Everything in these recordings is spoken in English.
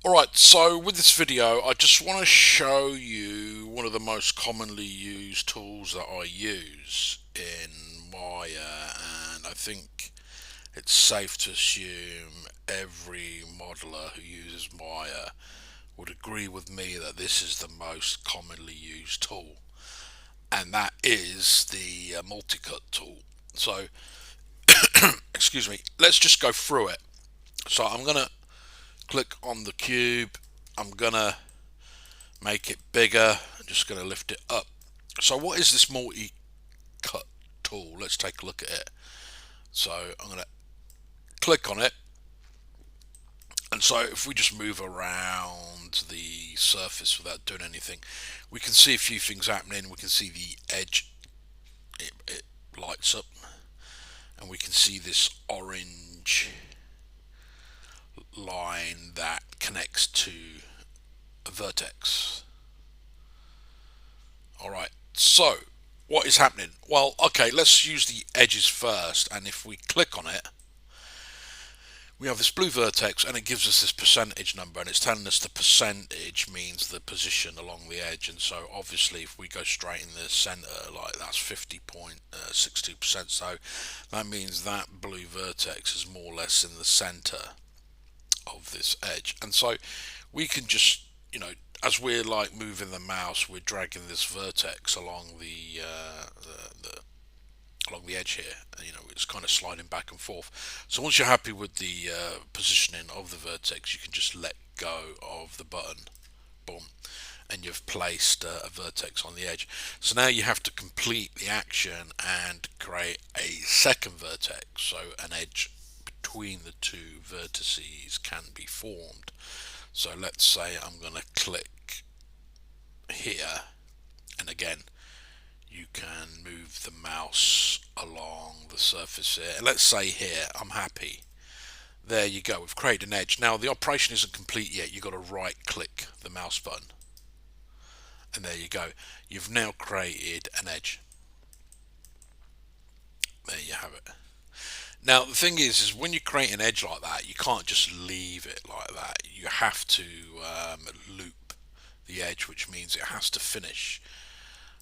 Alright, so with this video, I just want to show you one of the most commonly used tools that I use in Maya, and I think it's safe to assume every modeler who uses Maya would agree with me that this is the most commonly used tool, and that is the multi-cut tool. So, excuse me, let's just go through it. So I'm going to click on the cube. I'm gonna make it bigger. I'm just gonna lift it up. So what is this multi-cut tool? Let's take a look at it. So I'm gonna click on it, and so if we just move around the surface without doing anything, we can see a few things happening. We can see the edge, it lights up, and we can see this orange line that connects to a vertex. Alright, so what is happening? Well, okay, let's use the edges first, and if we click on it, we have this blue vertex and it gives us this percentage number, and it's telling us the percentage means the position along the edge. And so obviously if we go straight in the center, like that's 50.62%, so that means that blue vertex is more or less in the center of this edge. And so we can just, as we're like moving the mouse, we're dragging this vertex along along the edge here. It's kind of sliding back and forth. So once you're happy with the positioning of the vertex, you can just let go of the button. Boom. And you've placed a vertex on the edge. So now you have to complete the action and create a second vertex. So an edge between the two vertices can be formed. So let's say I'm going to click here, and again you can move the mouse along the surface here. Let's say here I'm happy. There you go, we've created an edge. Now the operation isn't complete yet. You've got to right click the mouse button, and there you go, you've now created an edge. There you have it. Now the thing is when you create an edge like that, you can't just leave it like that. You have to loop the edge, which means it has to finish.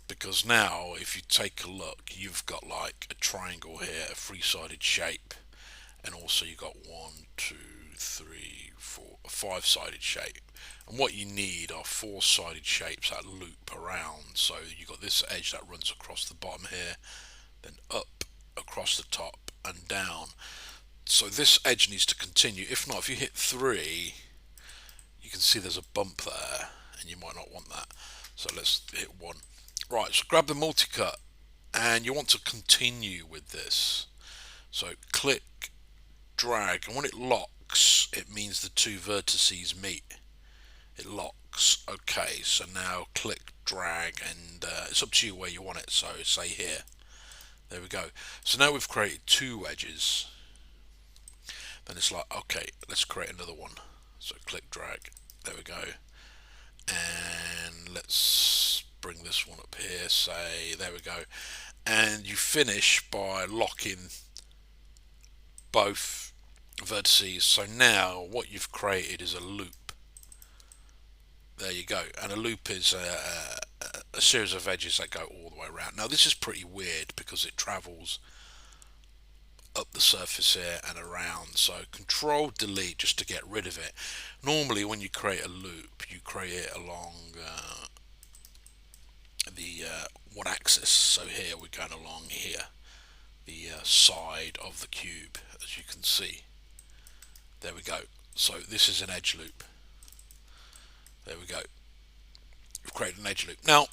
Because now, if you take a look, you've got like a triangle here, a three-sided shape, and also you've got one, two, three, four, a five-sided shape. And what you need are four-sided shapes that loop around. So you've got this edge that runs across the bottom here, then up across the top and down. So this edge needs to continue. If not, if you hit 3, you can see there's a bump there, and you might not want that. So let's hit 1. Right, so grab the multi-cut, and you want to continue with this. So click, drag, and when it locks, it means the two vertices meet. It locks. Okay, so now click, drag, and it's up to you where you want it. So say here. There we go. So now we've created two edges. Then it's like, okay, let's create another one. So click, drag. There we go. And let's bring this one up here. Say, there we go. And you finish by locking both vertices. So now what you've created is a loop. There you go. And a loop is a series of edges that go all the way around. Now this is pretty weird because it travels up the surface here and around. So control delete just to get rid of it. Normally when you create a loop, you create it along the one axis. So here we're going along here, the side of the cube, as you can see. There we go. So this is an edge loop. There we go. We've created an edge loop. Now,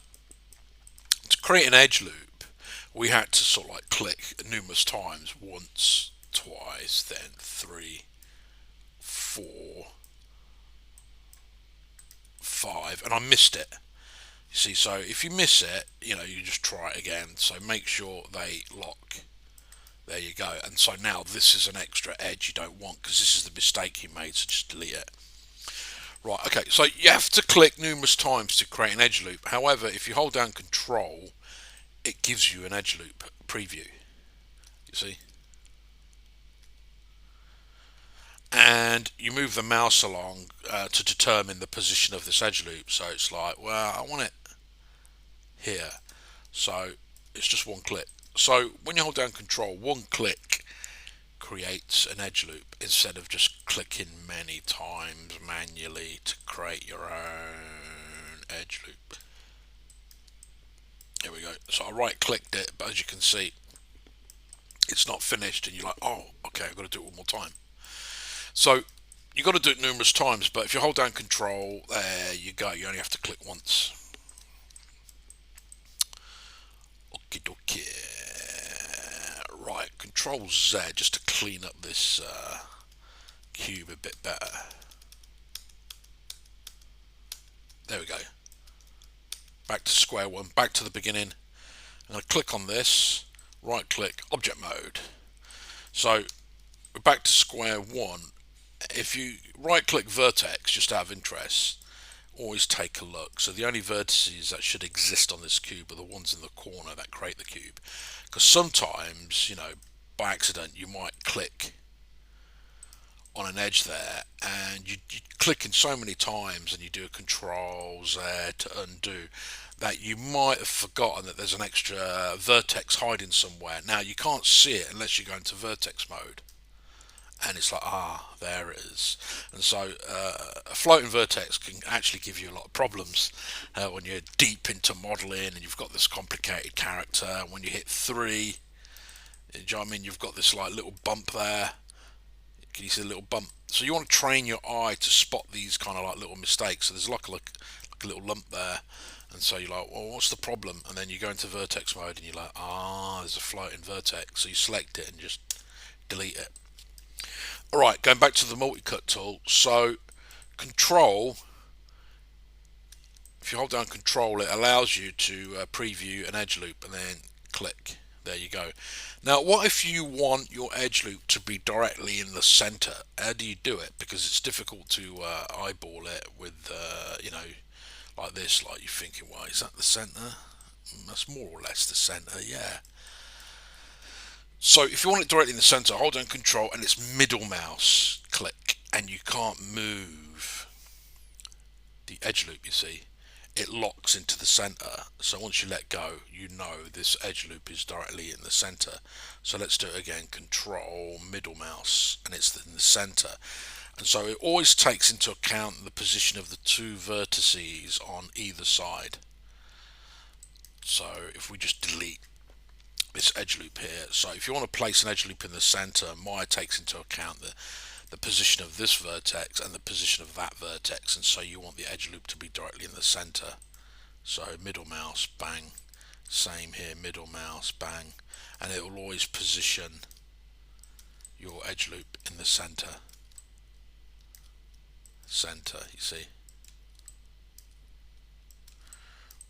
to create an edge loop, we had to sort of like click numerous times. Once, twice, then 3, 4, 5, and I missed it. You see, so if you miss it, you just try it again. So make sure they lock. There you go. And so now this is an extra edge you don't want because this is the mistake you made, so just delete it. Right, okay, so you have to click numerous times to create an edge loop. However, if you hold down control, it gives you an edge loop preview. You see? and you move the mouse along to determine the position of this edge loop. So it's like, well, I want it here, so it's just one click. So when you hold down control, one click creates an edge loop instead of just clicking many times manually to create your own edge loop. Here we go. So I right clicked it, but as you can see, it's not finished, and you're like, oh, okay, I've got to do it one more time. So you've got to do it numerous times, but if you hold down control, there you go. You only have to click once. Okie dokie. Right, control Z just to clean up this cube a bit better. There we go. Back to square one, back to the beginning. I'm going to click on this, right click, object mode. So we're back to square one. If you right click vertex, just out of interest, always take a look. So the only vertices that should exist on this cube are the ones in the corner that create the cube. Because sometimes, by accident, you might click on an edge there, and you click in so many times and you do a control Z to undo that you might have forgotten that there's an extra vertex hiding somewhere. Now you can't see it unless you go into vertex mode, and it's like, there it is. And so a floating vertex can actually give you a lot of problems when you're deep into modeling and you've got this complicated character. When you hit 3, do you know what I mean, you've got this like little bump there. Can you see a little bump? So you want to train your eye to spot these kind of like little mistakes. So there's like a little lump there, and so you're like, well, what's the problem? And then you go into vertex mode and you're like, there's a floating vertex. So you select it and just delete it. All right, going back to the multi-cut tool. So control, if you hold down control, it allows you to preview an edge loop and then click. There you go. Now, what if you want your edge loop to be directly in the center? How do you do it? Because it's difficult to eyeball it with, like this. Like you're thinking, well, is that the center? That's more or less the center, yeah. So if you want it directly in the center, hold down control and it's middle mouse click, and you can't move the edge loop, you see. It locks into the center. So once you let go, you know this edge loop is directly in the center. So let's do it again. Control middle mouse, and it's in the center. And so it always takes into account the position of the two vertices on either side. So if we just delete this edge loop here, so if you want to place an edge loop in the center, Maya takes into account the position of this vertex and the position of that vertex, and so you want the edge loop to be directly in the center. So middle mouse, bang. Same here, middle mouse, bang. And it will always position your edge loop in the center. Center, you see.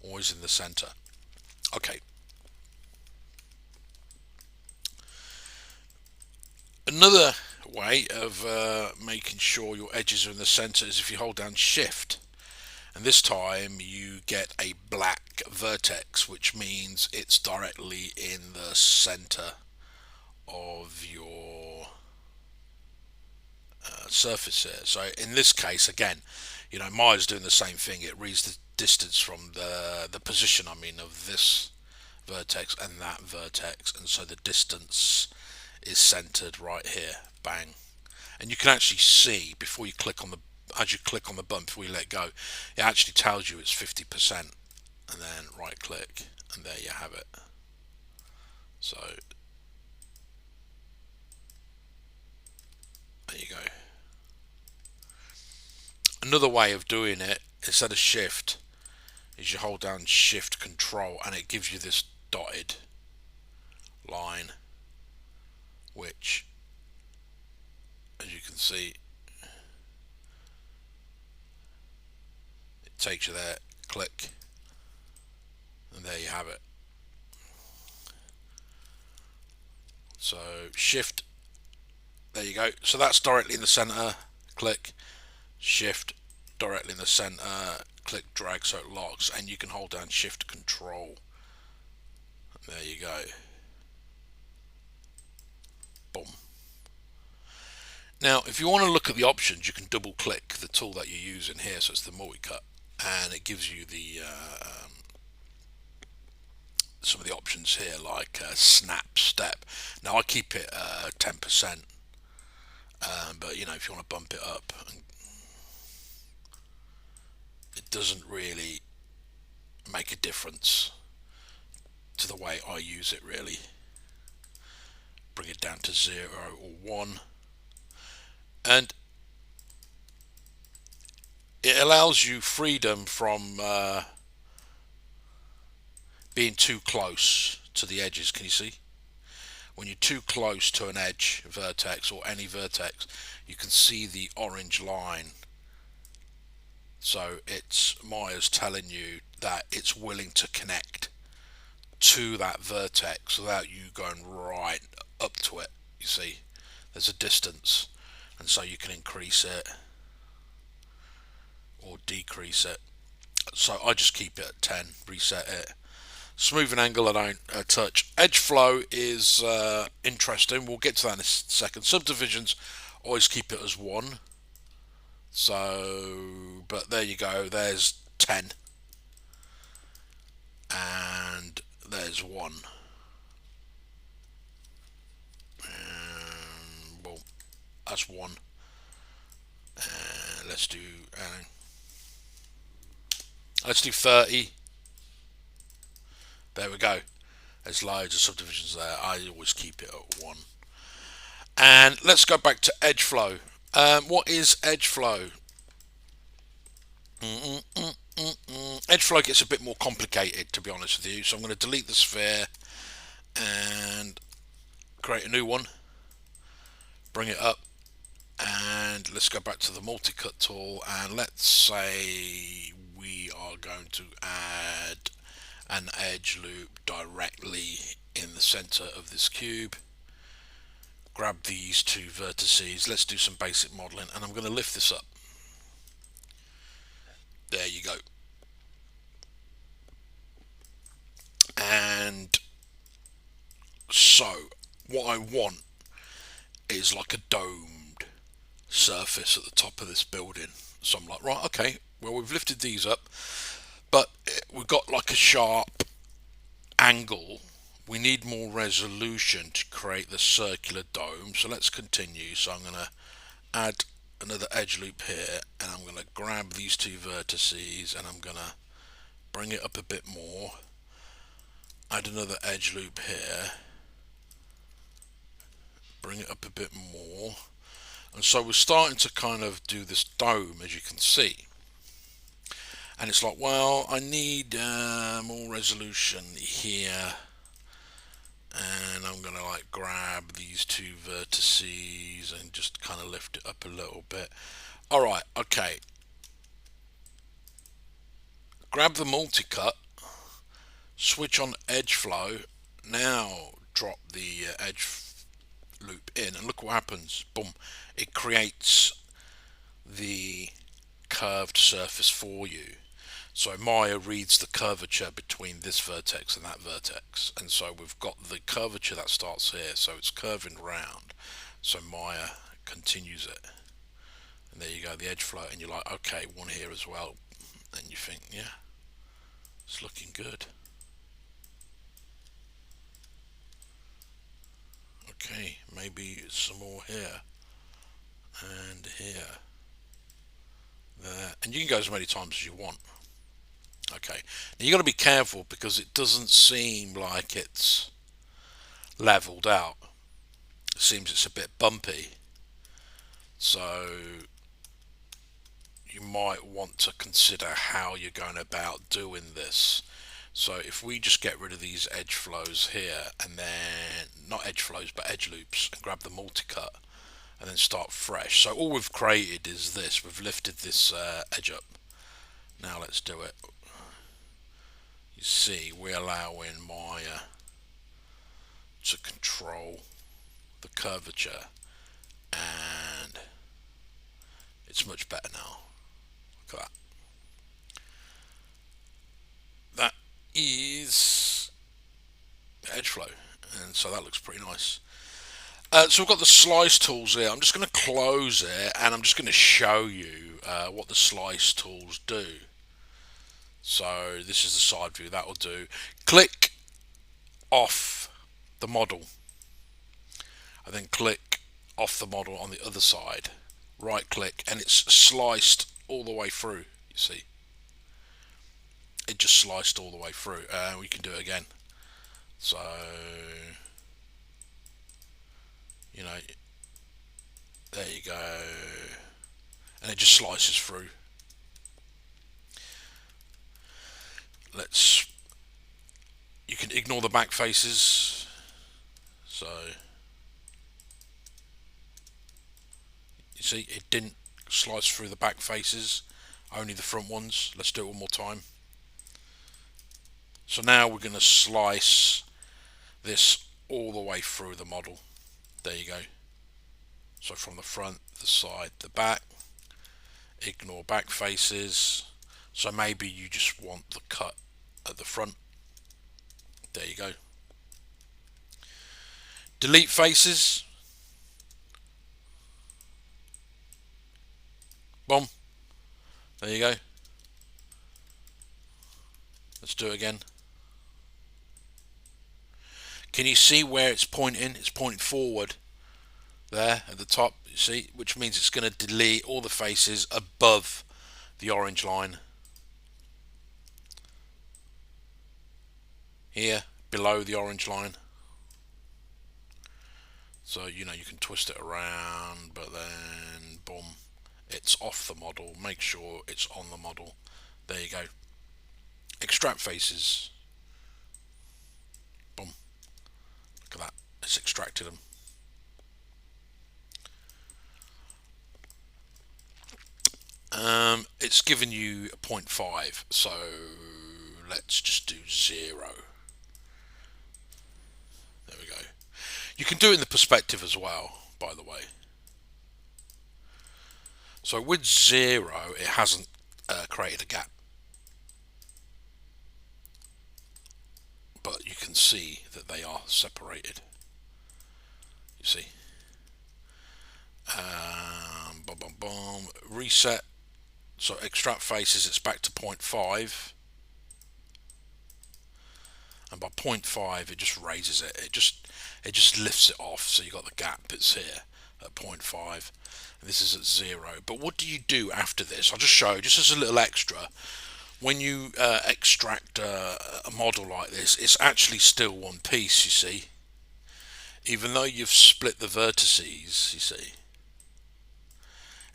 Always in the center. Okay. Another way of making sure your edges are in the center is if you hold down shift. And this time you get a black vertex, which means it's directly in the center of your surface here. So in this case, again, Maya's doing the same thing. It reads the distance from the position, of this vertex and that vertex, and so the distance is centered right here. Bang. And you can actually see before you click on the as you click on the bump, before you let go, it actually tells you it's 50%, and then right click, and there you have it. So there you go. Another way of doing it, instead of shift, is you hold down shift control, and it gives you this dotted line, which, as you can see, it takes you there. Click, and there you have it. So shift, there you go. So that's directly in the center. Click, shift, directly in the center. Click, drag, so it locks, and you can hold down shift control. There you go. Boom. Now, if you want to look at the options, you can double click the tool that you're using here, so it's the multi-cut, and it gives you the some of the options here, like snap step. Now, I keep it 10%, but you know, if you want to bump it up, it doesn't really make a difference to the way I use it, really. Bring it down to 0 or 1, and it allows you freedom from being too close to the edges. Can you see? When you're too close to an edge vertex or any vertex, you can see the orange line. So it's Maya's telling you that it's willing to connect to that vertex without you going right up to it. You see, there's a distance, and so you can increase it or decrease it. So I just keep it at 10, reset it. Smoothing angle I don't touch. Edge flow is interesting. We'll get to that in a second. Subdivisions, always keep it as 1. So, but there you go. There's 10. And there's 1. And, well, that's 1. Let's do uh, let's do 30. There we go. There's loads of subdivisions there. I always keep it at 1. And let's go back to edge flow. What is edge flow? Edge flow gets a bit more complicated, to be honest with you. So I'm going to delete the sphere and create a new one. Bring it up, and let's go back to the multi-cut tool, and let's say we are going to add an edge loop directly in the center of this cube. Grab these 2 vertices. Let's do some basic modeling, and I'm going to lift this up. There you go. And so what I want is like a domed surface at the top of this building. So I'm like, right, okay, well, we've lifted these up, but we've got like a sharp angle. We need more resolution to create the circular dome. So let's continue. So I'm going to add another edge loop here, and I'm going to grab these 2 vertices, and I'm going to bring it up a bit more. Add another edge loop here, bring it up a bit more, and so we're starting to kind of do this dome, as you can see. And it's like, well, I need more resolution here, and I'm gonna like grab these 2 vertices and just kind of lift it up a little bit. All right, okay, grab the multi-cut, switch on edge flow, now drop the edge loop in, and look what happens. Boom, it creates the curved surface for you. So Maya reads the curvature between this vertex and that vertex, and so we've got the curvature that starts here, so it's curving round. So Maya continues it, and there you go, the edge flow, and you're like, okay, one here as well, and you think, yeah, it's looking good. Okay, maybe some more here and here, there, and you can go as many times as you want. Okay, now you got to be careful because it doesn't seem like it's leveled out. It seems it's a bit bumpy, so you might want to consider how you're going about doing this. So if we just get rid of these edge flows here, and then not edge flows but edge loops, and grab the multi-cut and then start fresh. So all we've created is this. We've lifted this edge up. Now let's do it. You see, we're allowing Maya to control the curvature, and it's much better now. Look at that. That is edge flow, and so that looks pretty nice. So we've got the slice tools here. I'm just going to close it and I'm just going to show you what the slice tools do. So this is the side view, that will do. Click off the model and then click off the model on the other side. Right click and it's sliced all the way through. You see, it just sliced all the way through. We can do it again. So, you know, there you go. And it just slices through. Let's, you can ignore the back faces. So, you see, it didn't slice through the back faces, only the front ones. Let's do it one more time. So now we're going to slice this all the way through the model. There you go. So from the front, the side, the back. Ignore back faces. So maybe you just want the cut at the front. There you go. Delete faces. Boom. There you go. Let's do it again. Can you see where it's pointing? It's pointing forward there at the top, you see, which means it's going to delete all the faces above the orange line. Here, below the orange line. So, you know, you can twist it around, but then, boom, it's off the model. Make sure it's on the model. There you go. Extract faces. Boom. Look at that. It's extracted them. It's given you a 0.5, so let's just do 0. There we go. You can do it in the perspective as well, by the way. So with 0, it hasn't created a gap. But you can see that they are separated. You see. Boom, boom, boom. Reset. So extract faces, it's back to 0.5. And by 0.5 it just raises it. It just lifts it off, so you got the gap that's here at 0.5 and this is at 0. But what do you do after this? I'll just show, just as a little extra. When you extract a model like this, it's actually still one piece, you see. Even though you've split the vertices, you see,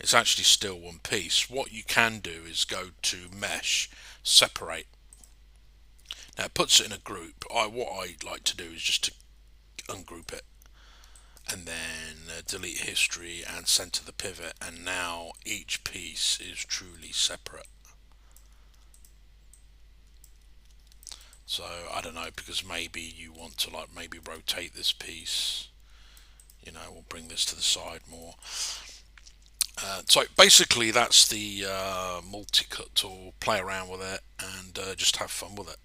it's actually still one piece. What you can do is go to mesh, separate. Now it puts it in a group. What I like to do is just to ungroup it and then delete history and center the pivot, and now each piece is truly separate. So I don't know, because maybe you want to like maybe rotate this piece, you know, we'll bring this to the side more. So basically that's the multi-cut tool. Play around with it and just have fun with it.